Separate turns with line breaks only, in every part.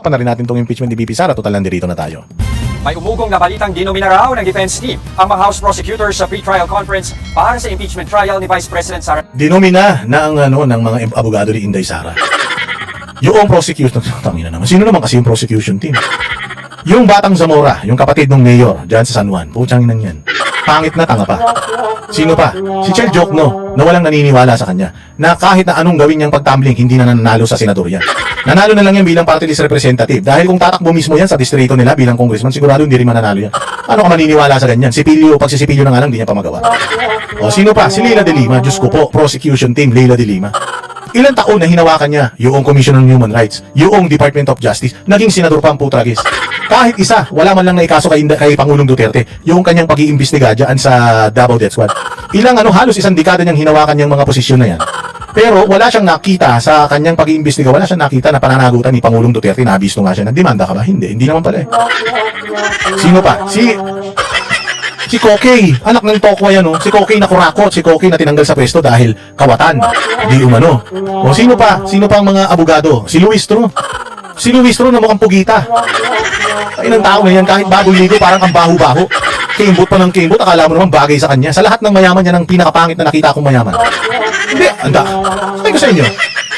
takpan na rin natin tong impeachment ni VP Sara, total nandirito na tayo.
May umugong na balitang dinomina raw ng defense team ang mga House prosecutors sa pre-trial conference para sa impeachment trial ni Vice President Sara.
Dinomina na ang ng mga abogado ni Inday Sara. Yung prosecution, tangina naman. Sino naman kasi yung prosecution team? Yung Batang Zamora, yung kapatid ng mayor diyan sa San Juan. Puchang inang yan. Pangit na, tanga pa. Sino pa? Si Chel Jokno, na walang naniniwala sa kanya. Na kahit na anong gawin niyang pagtumbling, hindi na nanalo sa senador yan. Nanalo na lang yan bilang party list representative. Dahil kung tatakbo mismo yan sa distrito nila bilang congressman, sigurado hindi rin mananalo yan. Ano ka maniniwala sa ganyan? Sipilyo, pagsisipilyo na nga lang, hindi niya pa magawa. O sino pa? Si Leila de Lima. Diyos ko po, prosecution team, Leila de Lima. Ilang taon na hinawakan niya yung Commission on Human Rights, yung Department of Justice, naging senador pa ang putragis. Kahit isa, wala man lang naikaso kay Pangulong Duterte, yung kanyang pag-iimbestiga dyan sa Davao Death Squad. Halos isang dekada niyang hinawakan yung mga posisyon na yan. Pero wala siyang nakita sa kanyang pag-iimbestiga, wala siyang nakita na pananagutan ni Pangulong Duterte, nabisto nga siya, nagdemanda ka ba? Hindi naman pala eh. Sino pa? Si Kokey, anak ng Tokwa yan, oh. Si Kokey na kurakot, si Kokey na tinanggal sa pwesto dahil kawatan, di umano. O sino pa? Sino pa ang mga abogado? Si Luis Tro. Si Luis Tro na mukhang pugita. Ay ng tao na yan, kahit baboy ligo, parang ang baho-baho. Kimbot pa ng kimbot, akala mo naman bagay sa kanya. Sa lahat ng mayaman yan, ang pinakapangit na nakita akong mayaman. Hindi, sabi ko sa inyo,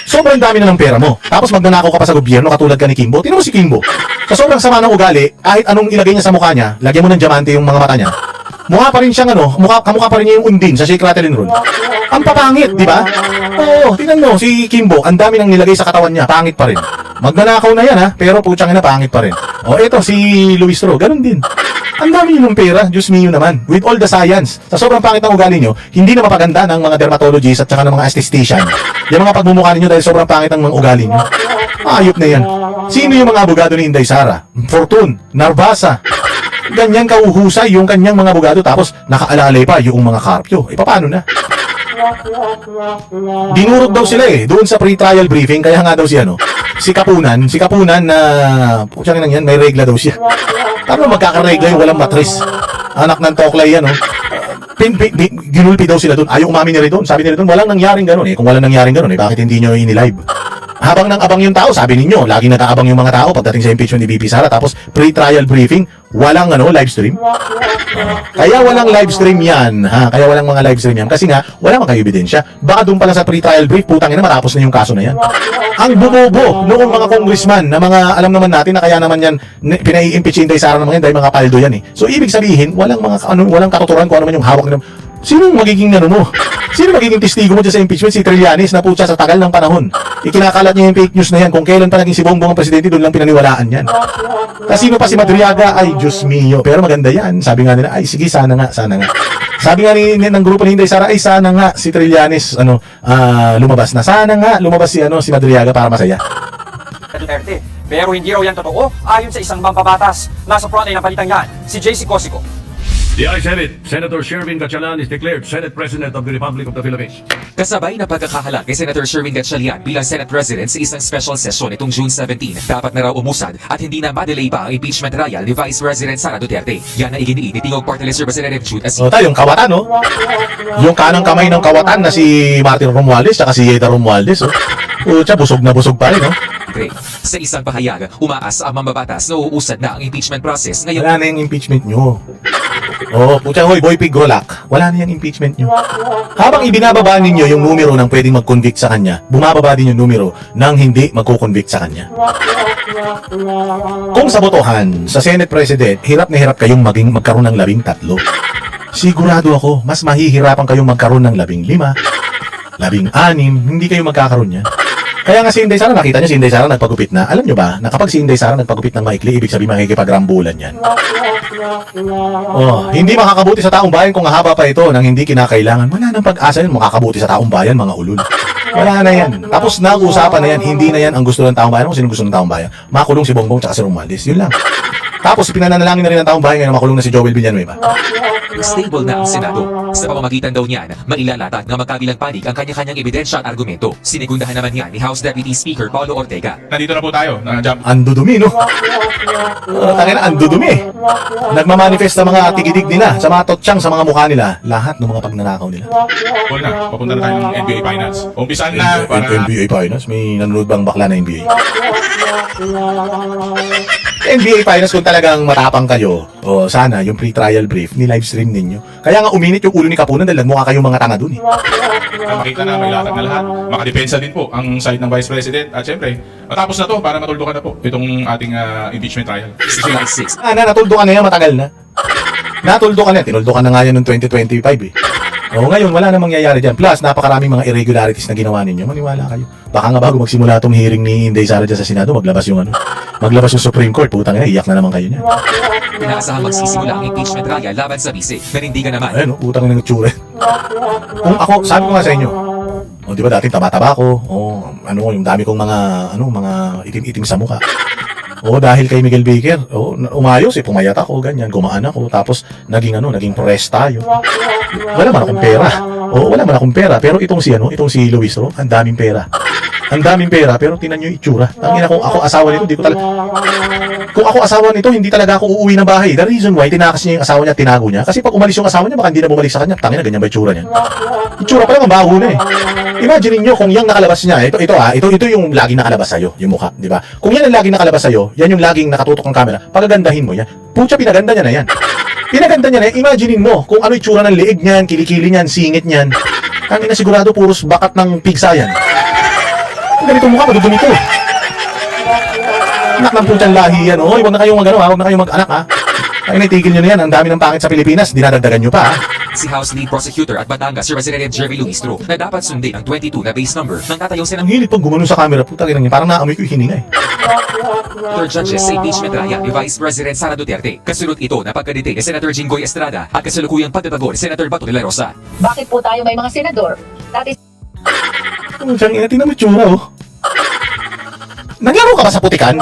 sobrang dami na ng pera mo. Tapos magnanakaw ka pa sa gobyerno katulad ka ni Kimbo. Tingnan mo si Kimbo. Sa sobrang sama ng ugali, kahit anong ilagay niya sa mukha niya, lagyan mo ng diamante yung mga mata niya. Mukha pa rin siyang kamukha pa rin niya yung Undin sa Shake Rattle and Roll. Ang papangit, di ba? Oo, tingnan mo, si Kimbo, ang dami nang nilagay sa katawan niya, pangit pa rin. Magnanakaw na yan ha, pero putsang ina, pangit pa rin. O eto, si Luis Tro, ganun din. Ang dami niyo ng pera, Diyos mio naman. With all the science, sa sobrang pangit ng ugali niyo, hindi na mapaganda ng mga dermatologists at saka ng mga esthetician. Yung mga pagmumukha niyo dahil sobrang pangit ng mga ugali niyo. Ayop na yan. Sino yung mga abogado ni Inday Sara? Fortune, Narbasa. Ganyan kauhusay yung kanyang mga abogado tapos nakaalalay pa yung mga karpyo. Paano na? Dinurog daw sila doon sa pre-trial briefing, kaya nga daw si Kapunan na putyang nang yan, may regla daw siya. Tama magkakaregla yung walang matris. Anak ng Toklay yan, ginulpi daw sila doon. Ayaw umamin nila doon. Sabi nila doon, walang nangyaring gano'n. Kung walang nangyaring gano'n, bakit hindi nyo ini-live? Habang nang abang yung tao, sabi ninyo, lagi nag-aabang yung mga tao pagdating sa impeachment ni VP Sara, tapos pre-trial briefing, walang live stream. Kaya walang live stream yan, Kaya walang mga live stream yan. Kasi nga, wala mang kayo ebidensya. Baka doon pala sa pre-trial brief, putang ina, matapos na yung kaso na yan. Ang bumobo noong mga congressman na mga, alam naman natin na kaya naman yan, pinai-impeach Inday Sara naman yan dahil mga paldo yan So, ibig sabihin, walang katuturan kung ano man yung hawak nila. Sinong magiging mo? Sino magiging testigo mo dyan sa impeachment? Si Trillanes na putya sa tagal ng panahon. Ikinakalat niya yung fake news na yan. Kung kailan pa naging si Bongbong ang presidente, doon lang pinaniwalaan yan. Kasi sino pa si Madriaga? Ay, Diyos mio. Pero maganda yan. Sabi nga nila, ay sige, sana nga. Sabi nga ng grupo ni Inday Sara, ay sana nga si Trillanes lumabas na. Sana nga lumabas si Madriaga para masaya.
Duterte. Pero hindi raw yan totoo ayon sa isang mambabatas. Nasa frontline ng balitang yan, si JC Cosico.
The ayes have it. Senator Sherwin Gatchalian is declared Senate President of the Republic of the Philippines.
Kasabay na pagkakahala kay Senator Sherwin Gatchalian bilang Senate President sa isang special session itong June 17, dapat na raw umusad at hindi na madelay pa ang impeachment trial ni Vice President Sara Duterte. Yan na iginiit ni Tingog Party List Representative Jude Asita.
Yung kawatan, yung kanang kamay ng kawatan na si Martin Romualdez at si Yeda Romualdez, busog na busog pa rin,
Sa isang pahayag, umaas ang mambabatas na uusad na ang impeachment process ngayon.
Wala na yung impeachment nyo. Hoy, Boy Pigrolak, wala na yung impeachment nyo. Habang ibinababa ninyo yung numero ng pwedeng mag-convict sa kanya, bumababa din yung numero ng hindi magko-convict sa kanya. Kung sa botohan, sa Senate President, hirap na hirap kayong magkaroon ng 13. Sigurado ako, mas mahihirapan kayong magkaroon ng 15, 16, hindi kayo magkakaroon yan. Kaya nga si Inday Sara, nakita niyo si Inday Sara nagpagupit na. Alam niyo ba, na kapag si Inday Sara nagpagupit ng maikli, ibig sabihin makikipagrambulan yan. Hindi makakabuti sa taong bayan kung haba pa ito nang hindi kinakailangan. Wala nang pag-asa yun, makakabuti sa taong bayan, mga ulul. Wala na yan. Tapos na-usapan na yan, hindi na yan ang gusto ng taong bayan. Kung sino gusto ng taong bayan, makulong si Bongbong tsaka si Romualdez. Yun lang. Tapos pinananalangin na rin ng taong bahay ngayon na makulong na si Joel Villanueva.
Stable na ang Senado. Sa pamamagitan daw niyan, mailalatag ng magkabilang panig ang kanya-kanyang ebidensya at argumento. Sinigundahan naman yan ni House Deputy Speaker Paulo Ortega.
Nandito na po tayo. Na-jump.
Andudumi, no? Tangina, andudumi. Nagmamanifest ang mga tigidig nila, sa mga totsyang, sa mga mukha nila, lahat ng mga pagnanakaw nila.
Call na. Papunta na tayo ng NBA Finals. Umpisan na. Para
NBA Finals? May nanonood bang bakla na NBA? NBA Finals, kung talagang matapang kayo, o sana yung pre-trial brief, ni-live stream ninyo. Kaya nga uminit yung ulo ni Kapunan dahil nagmukha kayong mga tanga dun eh.
makita na may latag na lahat. Makadepensa din po ang side ng Vice President. At syempre, matapos na to para matuldukan na po itong ating impeachment trial.
Sa July 6,
Natuldo ka na yan, matagal na. Natuldo ka na yan, tinuldo ka na nga yan noong 2025 eh. O ngayon, wala na mangyayari dyan. Plus, napakaraming mga irregularities na ginawa ninyo. Maniwala kayo. Baka nga bago magsimula itong hearing ni Inday Sara dyan sa Senado, maglabas yung Supreme Court. Putang ina, iyak na naman kayo niya.
inaasahang magsisimula ang impeachment trial laban sa bise. Nanindigan naman.
Ayun, putang ina ng tsura. Kung ako, sabi ko nga sa inyo, di ba dati taba-taba ko, yung dami kong mga itim-itim sa mukha. Dahil kay Miguel Baker, umayos pumayat ako, ganyan, gumaan ako, tapos naging press tayo. Wala man akong pera. Pero itong si Luis, ang daming pera. Ang daming pera, pero tinan nyo yung itsura. Tangina, kung ako asawa nito, kung ako asawa nito, hindi talaga ako uuwi ng bahay. The reason why, tinakas niya yung asawa niya, tinago niya. Kasi pag umalis yung asawa niya, baka hindi na bumalik sa kanya. Tangina, ganyan ba itsura niya? Itsura pa lang, ang baho na eh. Imagine niyo kung yung nakalabas niya, ito yung laging nakalabas sa'yo, yung mukha, di ba? Kung yan ang laging nakalabas sa'yo, yan yung laging nakatutok ng camera, pagagandahin mo yan. Pucha, pinaganda niya na yan. Pinaganda niya na yan, imaginein mo kung ano itsura ng liig niyan, kilikili niyan, singit niyan. Tangina, sigurado puros bakat ng pigsa yan. Ganito mukha, madudumi to. Anak ng putang lahi yan. Huwag na kayong huwag na kayong mag-anak ha. Ay, naitigil nyo na yan. Ang dami ng pangit sa Pilipinas. Dinadagdagan nyo pa ha.
Si House Lead Prosecutor at Batangas Representative Jerry Luistro na dapat sundin ang 22 na base number ng tatayong
Ang hilit pag gumano sa camera. Putang ina niya. Parang naamoy ko yung hininga eh.
Senator Judges sa impeachment trial ni Vice President Sara Duterte. Kasunod ito na pagkadete ni Senator Jinggoy Estrada at kasalukuyang pagtatago ni Senator Bato de la Rosa.
Bakit po tayo may mga senador? That is
Putang ina, tingnan mo yung tsura oh. Naglaro ka ba sa putikan?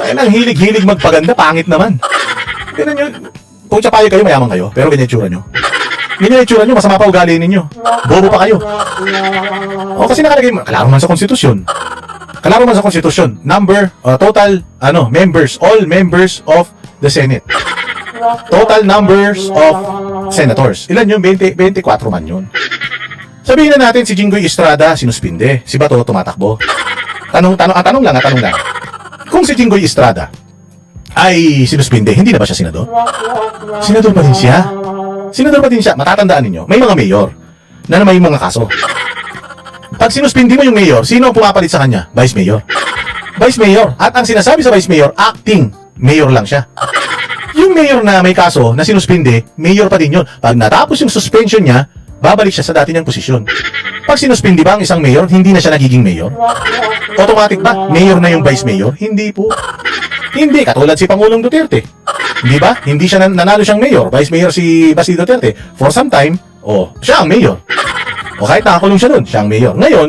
Ay, ang hilig-hilig magpaganda, pangit naman. Tingnan nyo, kung payo kayo, mayaman kayo, pero ganyan yung tsura nyo. Ganyan yung tsura nyo, masama pa ugali ninyo. Bobo pa kayo. Kasi nakalagay, kalaro man sa konstitusyon. Kalaro man sa konstitusyon. Number, total, members, all members of the Senate. Total numbers of senators. Ilan yun? 24 man yun. Sabihin na natin si Jinggoy Estrada sinuspinde, si Bato tumatakbo. Tanong lang. Kung si Jinggoy Estrada ay sinuspinde, hindi na ba siya senador? Senador pa din siya. Senador pa din siya. Matatandaan ninyo, may mga mayor na may mga kaso. Pag sinuspindi mo yung mayor, sino ang pumapalit sa kanya? Vice Mayor. Vice Mayor. At ang sinasabi sa Vice Mayor, acting mayor lang siya. Yung mayor na may kaso na sinuspinde, mayor pa din yun. Pag natapos yung suspension niya, babalik siya sa dati niyang posisyon. Pag sinuspindi ba ang isang mayor, hindi na siya nagiging mayor? Automatic ba? Mayor na yung vice mayor? Hindi po. Hindi, katulad si Pangulong Duterte. Hindi ba? Hindi siya nanalo siyang mayor. Vice mayor si Basti Duterte. For some time, siya ang mayor. O kahit nakakulong siya doon, siya ang mayor. Ngayon,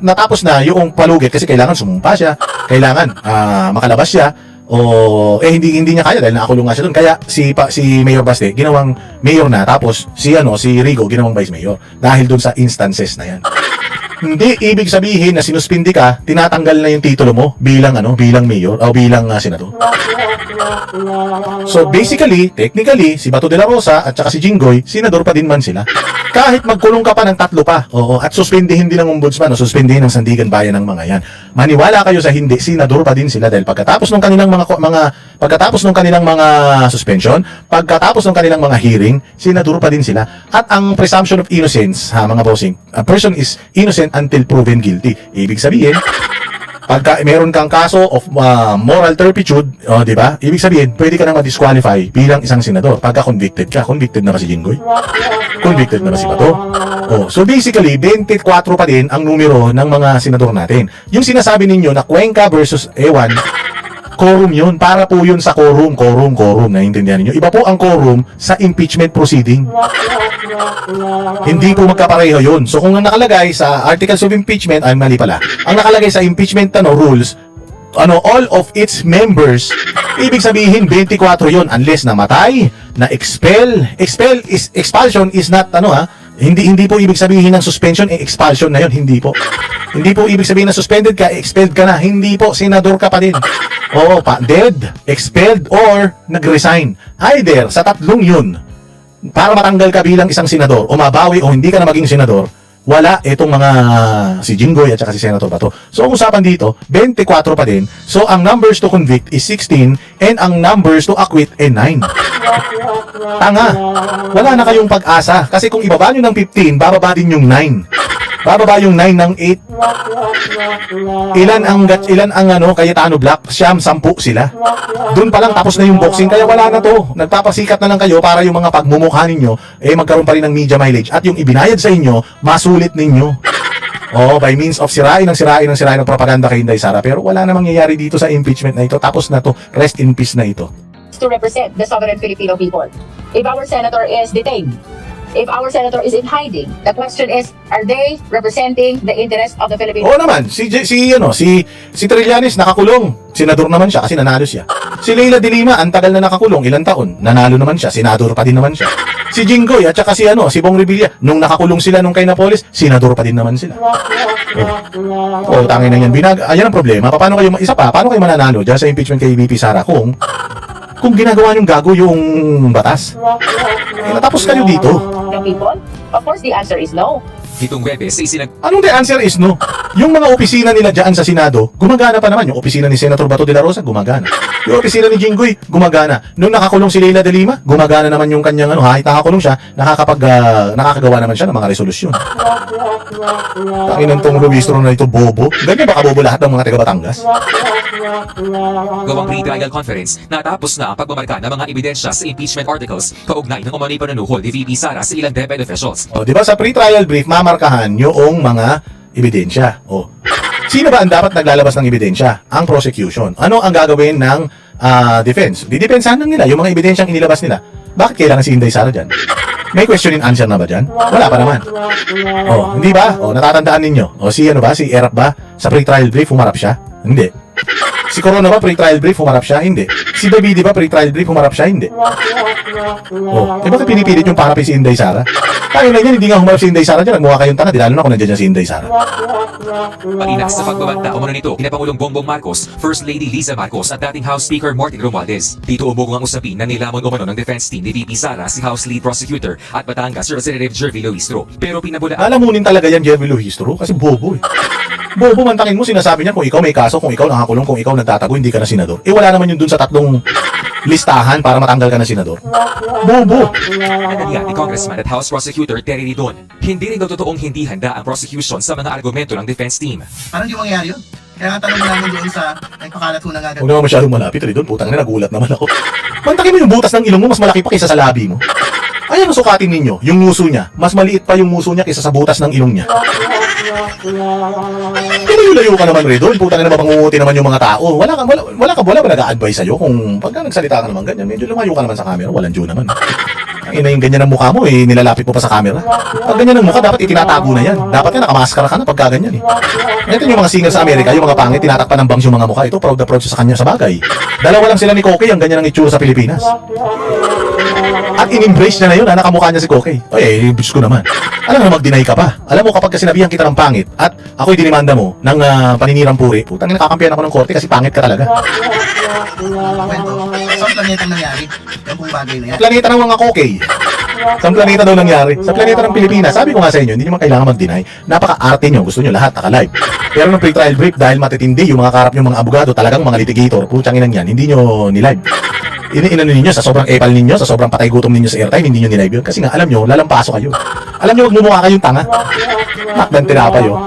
natapos na yung palugit kasi kailangan sumumpa siya, kailangan makalabas siya, hindi niya kaya dahil nakakulong nga siya doon. Kaya si Mayor Baste ginawang mayor na, tapos si Rigo ginawang vice mayor dahil doon sa instances na yan. Hindi ibig sabihin na sinuspindi ka, tinatanggal na yung titulo mo bilang mayor o bilang senador. So basically, technically, si Bato de la Rosa at saka si Jinggoy, senador pa din man sila. Kahit magkulong ka pa ng 3 pa, at suspindihin din ng ombudsman o suspindihin ng Sandigan Bayan ng mga yan. Maniwala kayo sa hindi, senador pa din sila dahil pagkatapos ng kanilang mga suspension, pagkatapos ng kanilang mga hearing, senador pa din sila. At ang presumption of innocence, mga bossing, a person is innocent until proven guilty. Ibig sabihin, pagka meron kang kaso of moral turpitude, di ba? Ibig sabihin, pwede ka nang ma-disqualify bilang isang senador pagka convicted ka. Convicted na ba si Jinggoy? Convicted na ba si Bato? So basically, 24 pa din ang numero ng mga senador natin. Yung sinasabi ninyo na Cuenca versus Ewan, quorum yun. Para po yun sa quorum. Naiintindihan ninyo? Iba po ang quorum sa impeachment proceeding. Hindi po magkapareho yun. So kung ang nakalagay sa articles of impeachment, ay mali pala. Ang nakalagay sa impeachment rules, all of its members, ibig sabihin 24 yon unless namatay, na expulsion is not hindi po ibig sabihin ng suspension expulsion na yon, hindi po. Hindi po ibig sabihin na suspended ka, expelled ka na, hindi po, senador ka pa din. Oo, dead, expelled or nag-resign. Either sa tatlong yun, para matanggal ka bilang isang senador o mabawi o hindi ka na maging senador, wala itong mga si Jinggoy at saka si Senator Bato. So ang usapan dito, 24 pa din. So ang numbers to convict is 16 and ang numbers to acquit ay 9. Tanga. Wala na kayong pag-asa kasi kung ibaba nyo ng 15, bababa din yung 9. Bababa yung 9 ng 8. Ilan ang Cayetano Black? Siyam, 10 sila. Doon pa lang tapos na yung boxing kaya wala na to. Nagpapasikat na lang kayo para yung mga pagmumukha ninyo magkaroon pa rin ng media mileage at yung ibinayad sa inyo, masulit ninyo. By means of sirain ng propaganda kay Inday Sara. Pero wala na mangyayari dito sa impeachment na ito. Tapos na to. Rest in peace na ito.
to represent the sovereign Filipino people. If our senator is detained, if our senator is in hiding, the question is, are they representing the interest of the Philippine
Oo naman, si Trillanes nakakulong. Senador naman siya kasi nanalo siya. Si Leila de Lima, ang tagal na nakakulong, ilang taon. Nanalo naman siya, senador pa din naman siya. Si Jinggoy at saka si Bong Revilla, nung nakakulong sila nung kay Napoles, senador pa din naman sila. Tangin na yan. Ayan ang problema. Paano kayo mananalo dyan sa impeachment kay VP Sara kung ginagawa niyong gago yung batas? Natapos kayo dito.
the people? Of course, the answer is no.
Nitong Webes,
Anong the answer is no? Yung mga opisina nila dyan sa Senado, gumagana pa naman. Yung opisina ni Senator Bato de la Rosa, gumagana. Yung opisina ni Jinggoy, gumagana. Nung nakakulong si Leila de Lima, gumagana naman yung kanyang kahit nakakulong siya, nakakagawa naman siya ng mga resolusyon. Tanginan tong Luistro na ito, bobo. Ganyan baka bobo lahat ng mga taga Batangas.
gawang pre-trial conference, natapos na ang pagmamarka ng mga ebidensya sa impeachment articles kaugnay ng umano'y panunuhol ni VP Sara sa ilang DepEd officials.
Di ba sa pre-trial brief, mamarkahan yung mga ebidensya. Sino ba ang dapat naglalabas ng ebidensya? Ang prosecution. Ano ang gagawin ng defense? Didepensahan lang nila yung mga ebidensyang inilabas nila. Bakit kailangan si Inday Sara dyan? May question and answer na ba dyan? Wala pa naman. Hindi ba? Natatandaan ninyo. Si Erap ba? Sa pre-trial brief, humarap siya? Hindi. Si Corona ba pre-trial brief, humarap siya? Hindi. Si Davide ba pre-trial brief, humarap siya? Hindi. Bakit pinipilit yung parapin si Inday Sara? Tayo na yan, hindi nga humarap si Inday Sara dyan. Nagmukha kayong tanga, di lalo na kung nandiyan si Inday Sara.
Parinas sa pagbabanta umano nito kina Pangulong Bongbong Marcos, First Lady Liza Marcos at dating House Speaker Martin Romualdez. Dito umugong ang usapin na nilamon umano ng defense team ni VP Sara, si House Lead Prosecutor at Batangas Representative Jervy Luistro. Pero pinabulaan
Lalamunin talaga yan, Jervy Luistro, kasi bobo Bobo, mantakin mo, sinasabi niya kung ikaw may kaso, kung ikaw nakakulong, kung ikaw nagtatago, hindi ka na senador. Wala naman yun dun sa tatlong listahan para matanggal ka na senador. Bobo!
Nadalian ni Congressman at House Prosecutor Terry Ridon. Hindi rin daw totoong hindi handa ang prosecution sa mga argumento ng defense team.
Parang di mangyayari yun. Kaya nga tanong mo namin doon sa nagpakalat ho na nga
Huwag naman masyadong malapit, Ridon. Putang na, nagulat naman ako. Mantakin mo yung butas ng ilong mo, mas malaki pa kaysa sa labi mo. Ayan, sukatin ninyo, yung muso niya. Mas maliit pa yung muso niya kaysa sa butas ng ilong niya. Layo ka naman, Ridon. Putang na, mapangunguti naman yung mga tao. Wala ba nag-a-advise sa'yo kung pagka nagsalita ka naman ganyan, medyo lumayo ka naman sa camera. Walang due naman. Ang ina yung ganyan ang mukha mo, nilalapit mo pa sa camera. Pag ganyan ang mukha, dapat itinatago na yan. Dapat nga nakamaskara ka na pagka ganyan Ito yung mga singer sa Amerika, yung mga pangit, tinatakpan ng bangs yung mga mukha. Ito, proud na proud siya sa kanya sa bagay. Dalawa lang sila ni Koke, ang ganyan ang itsura sa Pilipinas. At in-embrace niya na yun, nakamukha niya si Koke. Bitch ko naman. Alam mo, mag-deny ka pa. Alam mo, kapag sinabihan kita ng pangit at ako'y dinimanda mo ng paninirang puri, putang nakakampihan ako ng korte kasi pangit ka talaga.
kwento. Saan planetang nangyari? Yung pong bagay na yan.
Planeta ng mga Koke. Sa planeta daw nangyari. Sa planeta ng Pilipinas. Sabi ko nga sa inyo, hindi naman kailangan mag-deny. Napaka-arte nyo. Gusto nyo lahat naka-live. Pero ng pre-trial brief, dahil matitindi yung mga karap yung mga abogado, talagang mga litigator, putsang inan yan, hindi nyo ni-live. Inano ninyo sa sobrang epal ninyo, sa sobrang patay gutom ninyo sa airtime, hindi nyo ni-live yun. Kasi nga, alam nyo, lalampaso kayo. Alam nyo, magmumukha kayong tanga. Makdan tinapay yun.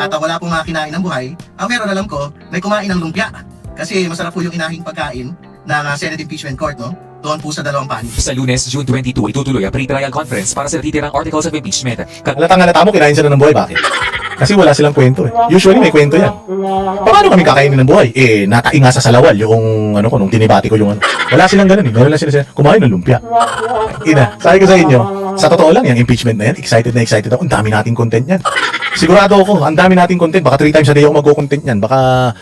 At wala pong mga kinain ng buhay. Ang meron alam ko, may kumain ng lumpia. Kasi masarap po yung inahing pagkain ng Senate Impeachment Court, no? Doon po sa dalawang panig.
Sa Lunes, June 22, itutuloy ang pre-trial conference para sa natitirang articles of impeachment.
Halatang-halata mo, kinain sila ng buhay. Bakit? Kasi wala silang kwento Usually may kwento yan. Paano kami kakainin ng buhay? Natai nga sa salawal yung nung tinibati ko yung Wala silang ganun Meron lang sila kumain ng lumpia. Sabi ko sa inyo, sa totoo lang, yung impeachment na yan, excited ako. Ang dami nating content yan. Sigurado ako, ang dami nating content. Baka 3 times a day ako mag-content yan. Baka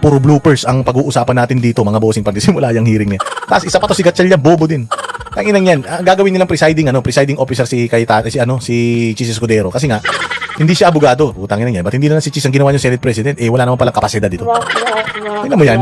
puro bloopers ang pag-uusapan natin dito, mga bossing, pag simula yung hearing niya. Tapos isa pa to si Gatchalian, bobo din. Tanginang yan. Gagawin nilang presiding officer si si Chis Escudero. Kasi nga, hindi siya abogado. Putangin na yan. Ba't hindi na si Chis ang ginawa niyo Senate President? Eh, wala naman palang kapasidad dito. Tingnan mo yan.